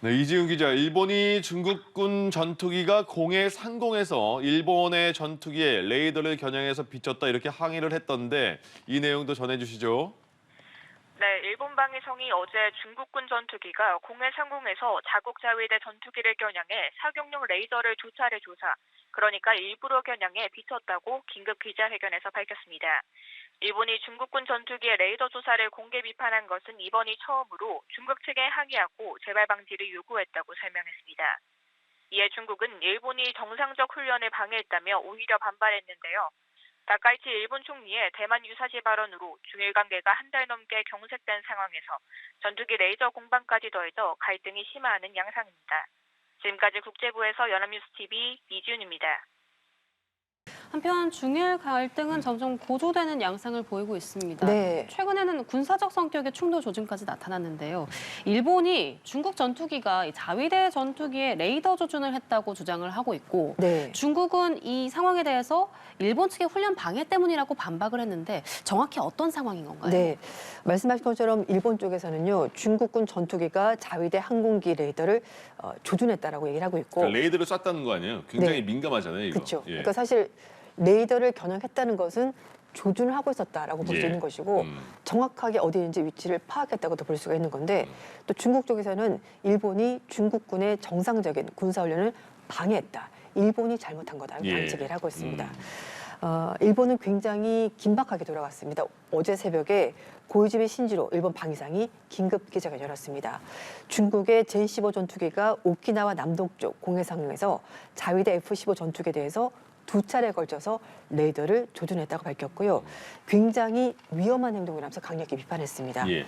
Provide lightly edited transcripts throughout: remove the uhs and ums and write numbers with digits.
네, 이지훈 기자, 일본이 중국군 전투기가 공해 상공에서 일본의 전투기에 레이더를 겨냥해서 비췄다 이렇게 항의를 했던데 이 내용도 전해주시죠. 네, 일본 방위성이 어제 중국군 전투기가 공해 상공에서 자국 자위대 전투기를 겨냥해 사격용 레이더를 두 차례 조사, 그러니까 일부러 겨냥해 비췄다고 긴급 기자회견에서 밝혔습니다. 일본이 중국군 전투기의 레이더 조사를 공개 비판한 것은 이번이 처음으로 중국 측에 항의하고 재발 방지를 요구했다고 설명했습니다. 이에 중국은 일본이 정상적 훈련을 방해했다며 오히려 반발했는데요. 다카이치 일본 총리의 대만 유사시 발언으로 중일 관계가 한 달 넘게 경색된 상황에서 전투기 레이저 공방까지 더해져 갈등이 심화하는 양상입니다. 지금까지 국제부에서 연합뉴스 TV 이지훈입니다. 한편 중일 갈등은 점점 고조되는 양상을 보이고 있습니다. 네. 최근에는 군사적 성격의 충돌 조짐까지 나타났는데요. 일본이 중국 전투기가 자위대 전투기에 레이더 조준을 했다고 주장을 하고 있고 네. 중국은 이 상황에 대해서 일본 측의 훈련 방해 때문이라고 반박을 했는데 정확히 어떤 상황인 건가요? 네, 말씀하신 것처럼 일본 쪽에서는요, 중국군 전투기가 자위대 항공기 레이더를 조준했다라고 얘기를 하고 있고, 그러니까 레이더를 쐈다는 거 아니에요? 굉장히 네. 민감하잖아요, 이거. 그렇죠. 예. 그러니까 사실 레이더를 겨냥했다는 것은 조준을 하고 있었다라고 볼 수 예. 있는 것이고 정확하게 어디인지 위치를 파악했다고도 볼 수가 있는 건데 또 중국 쪽에서는 일본이 중국군의 정상적인 군사훈련을 방해했다. 일본이 잘못한 거다. 이렇게 예. 관측을 하고 있습니다. 일본은 굉장히 긴박하게 돌아갔습니다. 어제 새벽에 고이즈미 신지로 일본 방위상이 긴급 기자회견을 열었습니다. 중국의 제15 전투기가 오키나와 남동쪽 공해 상황에서 자위대 F-15 전투기에 대해서 두 차례에 걸쳐서 레이더를 조준했다고 밝혔고요. 굉장히 위험한 행동이라면서 강력히 비판했습니다. 예.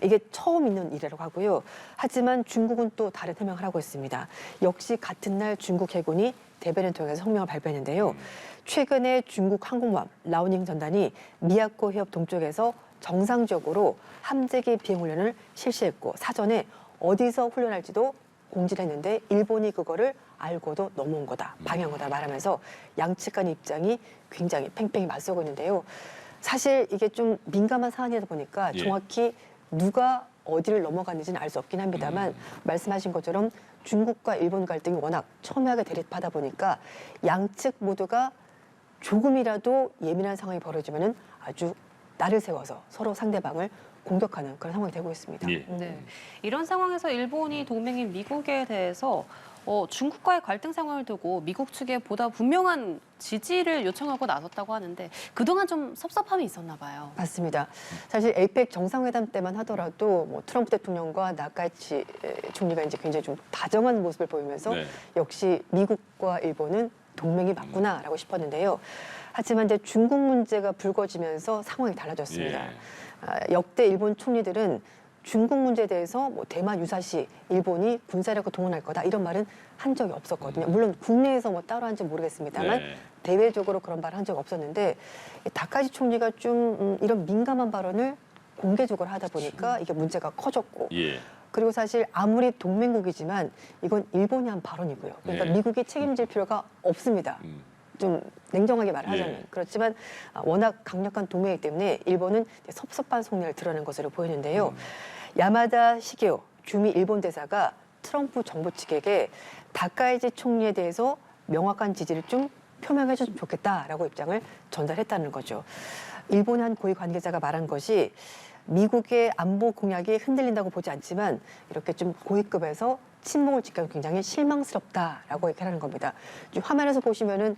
이게 처음 있는 일이라고 하고요. 하지만 중국은 또 다른 해명을 하고 있습니다. 역시 같은 날 중국 해군이 대변을 통해서 성명을 발표했는데요. 최근에 중국 항공모함 라오닝 전단이 미야코 해협 동쪽에서 정상적으로 함재기 비행 훈련을 실시했고 사전에 어디서 훈련할지도 공지를 했는데 일본이 그거를 알고도 넘어온 거다, 방해한 거다 말하면서 양측 간의 입장이 굉장히 팽팽히 맞서고 있는데요. 사실 이게 좀 민감한 사안이다 보니까 예. 정확히 누가 어디를 넘어갔는지는 알 수 없긴 합니다만 말씀하신 것처럼 중국과 일본 갈등이 워낙 첨예하게 대립하다 보니까 양측 모두가 조금이라도 예민한 상황이 벌어지면은 아주 날을 세워서 서로 상대방을 공격하는 그런 상황이 되고 있습니다. 예. 네. 이런 상황에서 일본이 동맹인 미국에 대해서 중국과의 갈등 상황을 두고 미국 측에 보다 분명한 지지를 요청하고 나섰다고 하는데 그동안 좀 섭섭함이 있었나 봐요. 맞습니다. 사실 에이펙 정상회담 때만 하더라도 뭐 트럼프 대통령과 나카이치 총리가 이제 굉장히 좀 다정한 모습을 보이면서 네. 역시 미국과 일본은 동맹이 맞구나라고 싶었는데요. 하지만 이제 중국 문제가 불거지면서 상황이 달라졌습니다. 예. 역대 일본 총리들은 중국 문제에 대해서 뭐 대만 유사시 일본이 군사력을 동원할 거다 이런 말은 한 적이 없었거든요. 물론 국내에서 뭐 따로 한지 모르겠습니다만 네. 대외적으로 그런 말을 한 적 없었는데 다카시 총리가 좀 이런 민감한 발언을 공개적으로 하다 보니까 이게 문제가 커졌고 예. 그리고 사실 아무리 동맹국이지만 이건 일본이 한 발언이고요. 그러니까 네. 미국이 책임질 필요가 없습니다. 좀 냉정하게 말하자면 예. 그렇지만 워낙 강력한 동맹이기 때문에 일본은 섭섭한 속내를 드러낸 것으로 보이는데요. 야마다 시게오 주미 일본 대사가 트럼프 정부 측에게 다카이지 총리에 대해서 명확한 지지를 좀 표명해 줬으면 좋겠다라고 입장을 전달했다는 거죠. 일본의 한 고위 관계자가 말한 것이 미국의 안보 공약이 흔들린다고 보지 않지만 이렇게 좀 고위급에서 친목을 지켜서 굉장히 실망스럽다라고 얘기하는 겁니다. 지금 화면에서 보시면은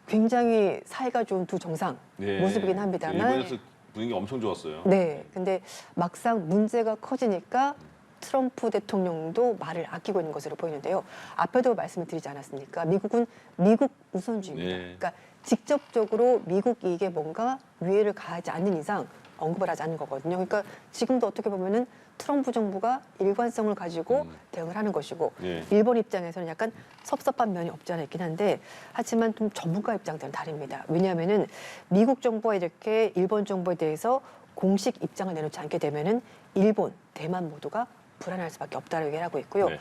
굉장히 사이가 좋은 두 정상 예. 모습이긴 합니다만 일본에서 분위기 엄청 좋았어요. 네, 근데 막상 문제가 커지니까 트럼프 대통령도 말을 아끼고 있는 것으로 보이는데요. 앞에도 말씀을 드리지 않았습니까? 미국은 미국 우선주의입니다. 네. 그러니까 직접적으로 미국 이익에 뭔가 위해를 가하지 않는 이상 언급을 하지 않는 거거든요. 그러니까 지금도 어떻게 보면은 트럼프 정부가 일관성을 가지고 대응을 하는 것이고 예. 일본 입장에서는 약간 섭섭한 면이 없지 않아 있긴 한데 하지만 좀 전문가 입장들은 다릅니다. 왜냐하면은 미국 정부가 이렇게 일본 정부에 대해서 공식 입장을 내놓지 않게 되면은 일본, 대만 모두가 불안할 수밖에 없다고 얘기를 하고 있고요. 네.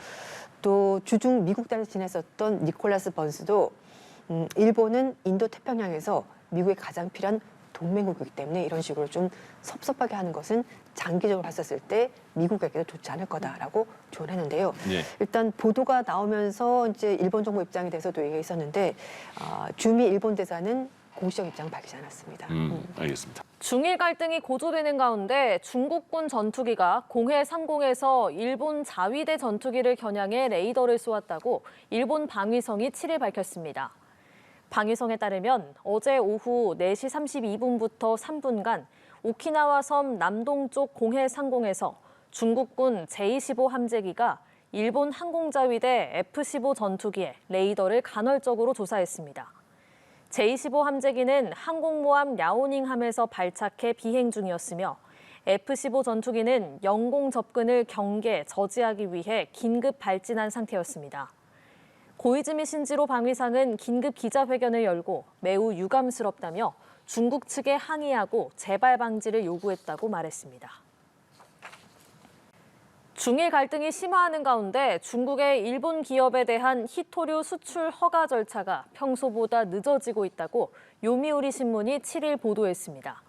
또 주중 미국단에서 지냈었던 니콜라스 번스도 일본은 인도 태평양에서 미국에 가장 필요한 동맹국이기 때문에 이런 식으로 좀 섭섭하게 하는 것은 장기적으로 봤었을 때 미국에게도 좋지 않을 거다라고 조언했는데요. 예. 일단 보도가 나오면서 이제 일본 정부 입장에 대해서도 얘기가 있었는데 주미 일본 대사는 공식 입장을 밝히지 않았습니다. 알겠습니다. 중일 갈등이 고조되는 가운데 중국군 전투기가 공해 상공에서 일본 자위대 전투기를 겨냥해 레이더를 쏘았다고 일본 방위성이 7일 밝혔습니다. 방위성에 따르면 어제 오후 4시 32분부터 3분간 오키나와 섬 남동쪽 공해 상공에서 중국군 제-25 함재기가 일본 항공자위대 F-15 전투기의 레이더를 간헐적으로 조사했습니다. 제-25 함재기는 항공모함 랴오닝함에서 발착해 비행 중이었으며 F-15 전투기는 영공 접근을 경계, 저지하기 위해 긴급 발진한 상태였습니다. 고이즈미 신지로 방위상은 긴급 기자회견을 열고 매우 유감스럽다며 중국 측에 항의하고 재발 방지를 요구했다고 말했습니다. 중일 갈등이 심화하는 가운데 중국의 일본 기업에 대한 히토류 수출 허가 절차가 평소보다 늦어지고 있다고 요미우리 신문이 7일 보도했습니다.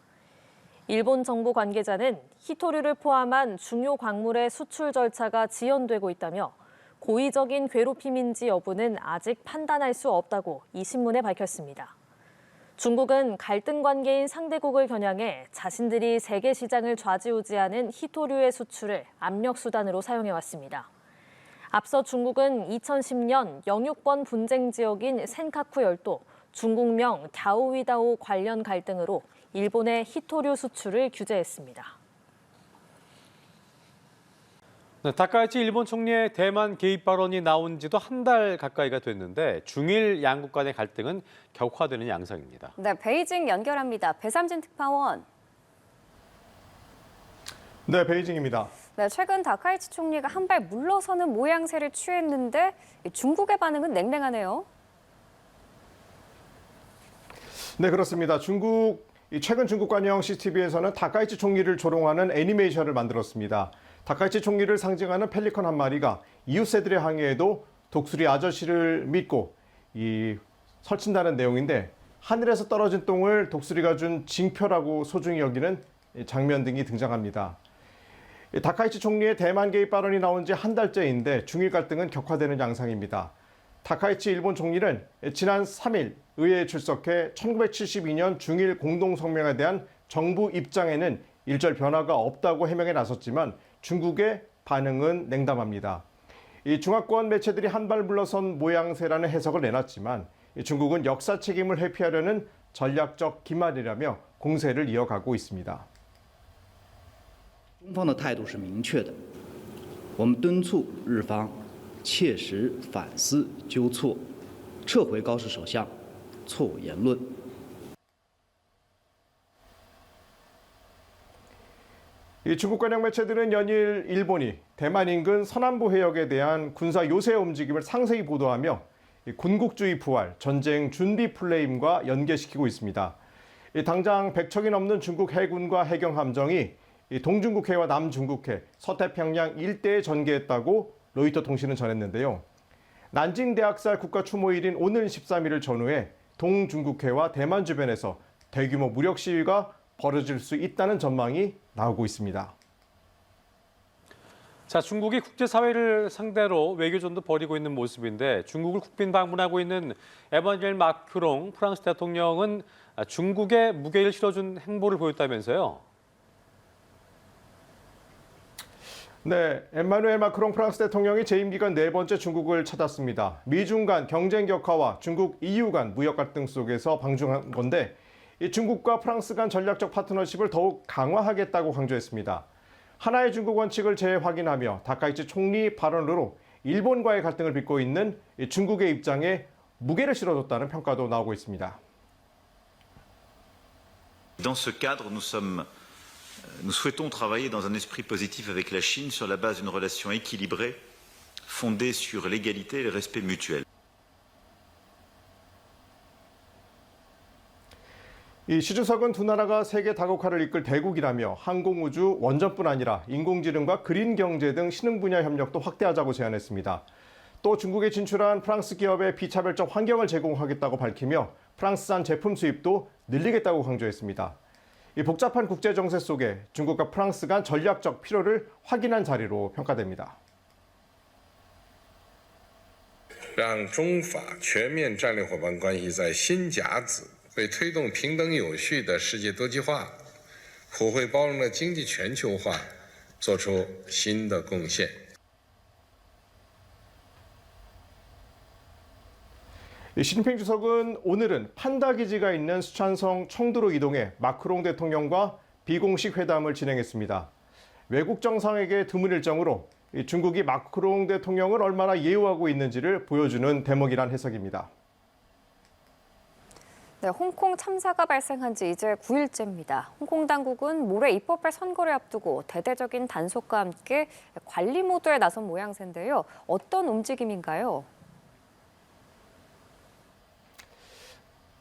일본 정부 관계자는 히토류를 포함한 중요 광물의 수출 절차가 지연되고 있다며 고의적인 괴롭힘인지 여부는 아직 판단할 수 없다고 이 신문에 밝혔습니다. 중국은 갈등 관계인 상대국을 겨냥해 자신들이 세계 시장을 좌지우지하는 히토류의 수출을 압력 수단으로 사용해왔습니다. 앞서 중국은 2010년 영유권 분쟁 지역인 센카쿠 열도, 중국명 갸오위다오 관련 갈등으로 일본의 히토류 수출을 규제했습니다. 네, 다카이치 일본 총리의 대만 개입 발언이 나온 지도 한 달 가까이가 됐는데 중일 양국 간의 갈등은 격화되는 양상입니다. 네, 베이징 연결합니다. 배삼진 특파원. 네, 베이징입니다. 네, 최근 다카이치 총리가 한 발 물러서는 모양새를 취했는데 중국의 반응은 냉랭하네요. 네, 그렇습니다. 최근 중국 관영 CCTV에서는 다카이치 총리를 조롱하는 애니메이션을 만들었습니다. 다카이치 총리를 상징하는 펠리컨 한 마리가 이웃새들의 항해에도 독수리 아저씨를 믿고 설친다는 내용인데 하늘에서 떨어진 똥을 독수리가 준 징표라고 소중히 여기는 장면 등이 등장합니다. 다카이치 총리의 대만 개입 발언이 나온 지 한 달째인데 중일 갈등은 격화되는 양상입니다. 다카이치 일본 총리는 지난 3일 의회에 출석해 1972년 중일 공동성명에 대한 정부 입장에는 일절 변화가 없다고 해명에 나섰지만 중국의 반응은 냉담합니다. 이 중화권 매체들이 한 발 물러선 모양새라는 해석을 내놨지만 중국은 역사 책임을 회피하려는 전략적 기만이라며 공세를 이어가고 있습니다. 中方的态度是明确的，我们敦促日方切实反思纠错，撤回高市首相错误言论。 이 중국 관영 매체들은 연일 일본이 대만 인근 서남부 해역에 대한 군사 요새 움직임을 상세히 보도하며 군국주의 부활, 전쟁 준비 플레임과 연계시키고 있습니다. 당장 100척이 넘는 중국 해군과 해경 함정이 동중국해와 남중국해, 서태평양 일대에 전개했다고 로이터 통신은 전했는데요. 난징 대학살 국가 추모일인 오늘 13일을 전후해 동중국해와 대만 주변에서 대규모 무력 시위가 벌어질 수 있다는 전망이 나오고 있습니다. 자, 중국이 국제사회를 상대로 외교전도 벌이고 있는 모습인데 중국을 국빈 방문하고 있는 에마뉴엘 마크롱 프랑스 대통령은 중국에 무게를 실어준 행보를 보였다면서요? 네, 에마누엘 마크롱 프랑스 대통령이 재임 기간 네 번째 중국을 찾았습니다. 미중 간 경쟁 격화와 중국 EU 간 무역 갈등 속에서 방중한 건데 이 중국과 프랑스 간 전략적 파트너십을 더욱 강화하겠다고 강조했습니다. 하나의 중국 원칙을 재확인하며 다카이치 총리 발언으로 일본과의 갈등을 빚고 있는 중국의 입장에 무게를 실어줬다는 평가도 나오고 있습니다. Dans ce cadre, nous souhaitons travailler dans un esprit positif avec la Chine sur la base d'une relation équilibrée, fondée sur l'égalité et le respect mutuel. 이 시 주석은 두 나라가 세계 다국화를 이끌 대국이라며 항공우주, 원전뿐 아니라 인공지능과 그린 경제 등 신흥 분야 협력도 확대하자고 제안했습니다. 또 중국에 진출한 프랑스 기업에 비차별적 환경을 제공하겠다고 밝히며 프랑스산 제품 수입도 늘리겠다고 강조했습니다. 이 복잡한 국제 정세 속에 중국과 프랑스 간 전략적 필요를 확인한 자리로 평가됩니다. 让中法全面战略伙伴关系在新甲子为推动平等有序的世界多极化、普惠包容的经济全球化做出新的贡献。 시진핑 주석은 오늘은 판다 기지가 있는 수촨성 청두로 이동해 마크롱 대통령과 비공식 회담을 진행했습니다. 외국 정상에게 드문 일정으로 중국이 마크롱 대통령을 얼마나 예우하고 있는지를 보여주는 대목이란 해석입니다. 네, 홍콩 참사가 발생한 지 이제 9일째입니다. 홍콩 당국은 모레 입법할 선거를 앞두고 대대적인 단속과 함께 관리 모드에 나선 모양새인데요. 어떤 움직임인가요?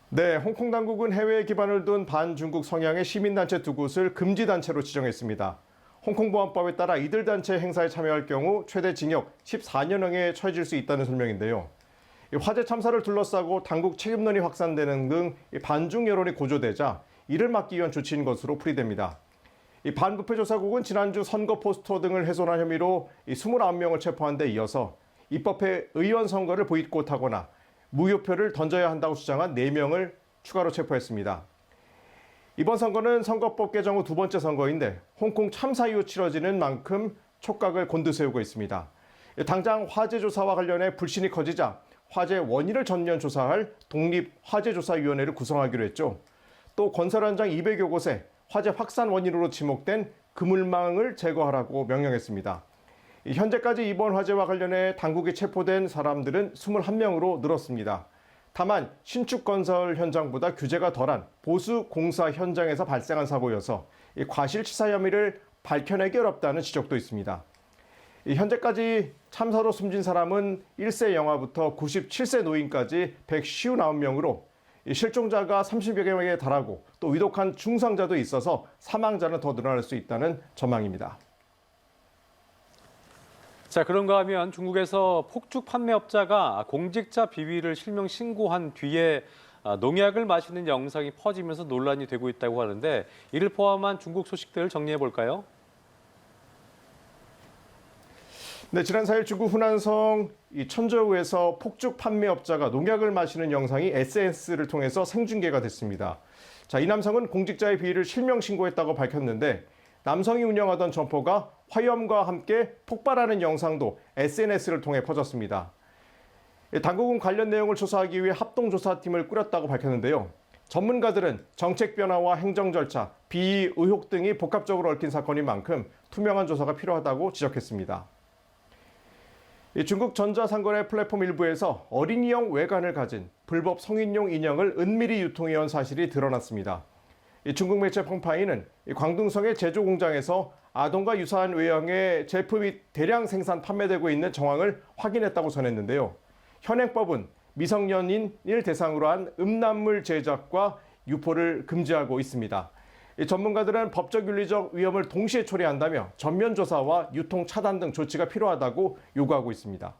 네, 홍콩 당국은 해외에 기반을 둔 반중국 성향의 시민단체 두 곳을 금지단체로 지정했습니다. 홍콩 보안법에 따라 이들 단체 행사에 참여할 경우 최대 징역 14년형에 처해질 수 있다는 설명인데요. 화재 참사를 둘러싸고 당국 책임론이 확산되는 등 반중 여론이 고조되자 이를 막기 위한 조치인 것으로 풀이됩니다. 반부패 조사국은 지난주 선거 포스터 등을 훼손한 혐의로 29명을 체포한 데 이어서 입법회 의원 선거를 보이콧하거나 무효표를 던져야 한다고 주장한 4명을 추가로 체포했습니다. 이번 선거는 선거법 개정 후 두 번째 선거인데 홍콩 참사 이후 치러지는 만큼 촉각을 곤두세우고 있습니다. 당장 화재 조사와 관련해 불신이 커지자 화재 원인을 전면 조사할 독립화재조사위원회를 구성하기로 했죠. 또 건설 현장 200여 곳에 화재 확산 원인으로 지목된 그물망을 제거하라고 명령했습니다. 현재까지 이번 화재와 관련해 당국에 체포된 사람들은 21명으로 늘었습니다. 다만 신축 건설 현장보다 규제가 덜한 보수 공사 현장에서 발생한 사고여서 과실치사 혐의를 밝혀내기 어렵다는 지적도 있습니다. 현재까지 참사로 숨진 사람은 1세 영아부터 97세 노인까지 159명으로 실종자가 30여 명에 달하고 또 위독한 중상자도 있어서 사망자는 더 늘어날 수 있다는 전망입니다. 자, 그런가 하면 중국에서 폭죽 판매업자가 공직자 비위를 실명 신고한 뒤에 농약을 마시는 영상이 퍼지면서 논란이 되고 있다고 하는데 이를 포함한 중국 소식들을 정리해 볼까요? 네, 지난 4일 중국 후난성 천저우에서 폭죽 판매업자가 농약을 마시는 영상이 SNS를 통해서 생중계가 됐습니다. 자, 이 남성은 공직자의 비위를 실명 신고했다고 밝혔는데 남성이 운영하던 점포가 화염과 함께 폭발하는 영상도 SNS를 통해 퍼졌습니다. 당국은 관련 내용을 조사하기 위해 합동조사팀을 꾸렸다고 밝혔는데요. 전문가들은 정책 변화와 행정 절차, 비위 의혹 등이 복합적으로 얽힌 사건인 만큼 투명한 조사가 필요하다고 지적했습니다. 중국 전자상거래 플랫폼 일부에서 어린이용 외관을 가진 불법 성인용 인형을 은밀히 유통해온 사실이 드러났습니다. 중국 매체 펑파이는 광둥성의 제조 공장에서 아동과 유사한 외형의 제품이 대량 생산 판매되고 있는 정황을 확인했다고 전했는데요. 현행법은 미성년인을 대상으로 한 음란물 제작과 유포를 금지하고 있습니다. 전문가들은 법적 윤리적 위험을 동시에 초래한다며 전면 조사와 유통 차단 등 조치가 필요하다고 요구하고 있습니다.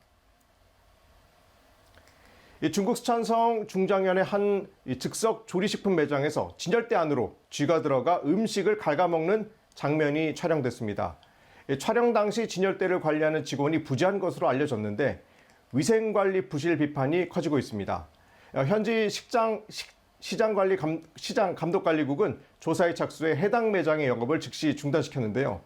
중국 수촨성 중장현의 한 즉석 조리식품 매장에서 진열대 안으로 쥐가 들어가 음식을 갉아먹는 장면이 촬영됐습니다. 촬영 당시 진열대를 관리하는 직원이 부재한 것으로 알려졌는데 위생관리 부실 비판이 커지고 있습니다. 현지 시장 감독관리국은 조사에 착수해 해당 매장의 영업을 즉시 중단시켰는데요.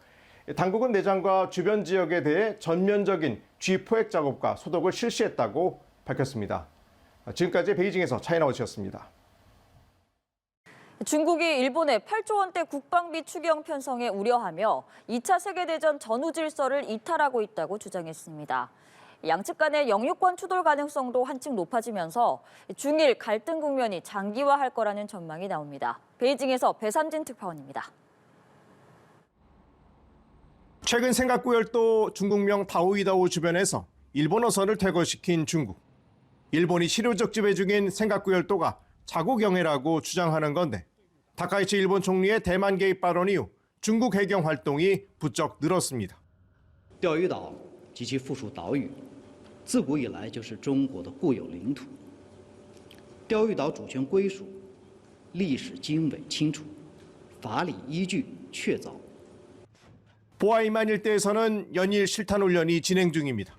당국은 매장과 주변 지역에 대해 전면적인 쥐 포획 작업과 소독을 실시했다고 밝혔습니다. 지금까지 베이징에서 차이나워치였습니다. 중국이 일본의 8조 원대 국방비 추경 편성에 우려하며 2차 세계대전 전후 질서를 이탈하고 있다고 주장했습니다. 양측 간의 영유권 추돌 가능성도 한층 높아지면서 중일 갈등 국면이 장기화할 거라는 전망이 나옵니다. 베이징에서 배삼진 특파원입니다. 최근 센가쿠 열도 중국명 다오이다오 주변에서 일본어선을 퇴거시킨 중국. 일본이 실효적 지배 중인 센가쿠 열도가 자국영해라고 주장하는 건데 다카이치 일본 총리의 대만 개입 발언 이후 중국 해경 활동이 부쩍 늘었습니다. 钓鱼岛及其附属岛屿自古以来就是中国的固有领土。钓鱼岛主权归属历史经纬清楚，法理依据确凿。 보아이만 일대에서는 연일 실탄 훈련이 진행 중입니다.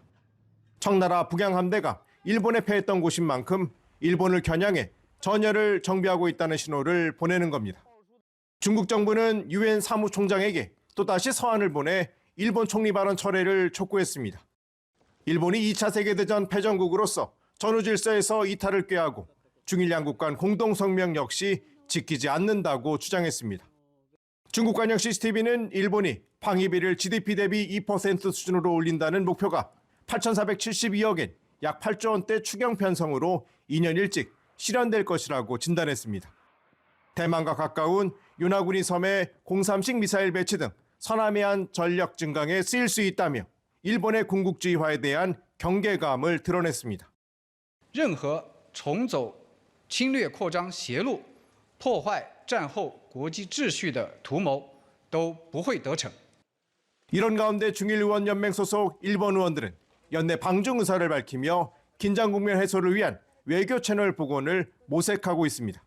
청나라 북양함대가 일본에 패했던 곳인 만큼 일본을 겨냥해 전열을 정비하고 있다는 신호를 보내는 겁니다. 중국 정부는 유엔 사무총장에게 또다시 서한을 보내 일본 총리 발언 철회를 촉구했습니다. 일본이 2차 세계대전 패전국으로서 전후 질서에서 이탈을 꾀하고 중일 양국 간 공동성명 역시 지키지 않는다고 주장했습니다. 중국 관영 CCTV는 일본이 방위비를 GDP 대비 2% 수준으로 올린다는 목표가 8,472억 엔, 약 8조 원대 추경 편성으로 2년 일찍 실현될 것이라고 진단했습니다. 대만과 가까운 요나구니 섬에 0삼식 미사일 배치 등 서남해안 전력 증강에 쓰일 수 있다며 일본의 군국주의화에 대한 경계감을 드러냈습니다. 任何重走侵略扩张邪路、破坏战后国际秩序的图谋都不会得逞。 이런 가운데 중일의원연맹 소속 일본 의원들은 연내 방중 의사를 밝히며 긴장 국면 해소를 위한 외교 채널 복원을 모색하고 있습니다.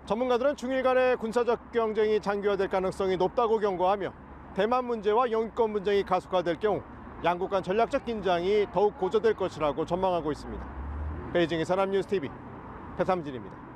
전문가들은 중일 간의 군사적 경쟁이 장기화될 가능성이 높다고 경고하며 대만 문제와 영유권 분쟁이 가속화될 경우 양국 간 전략적 긴장이 더욱 고조될 것이라고 전망하고 있습니다. 베이징의 산업뉴스TV 배삼진입니다.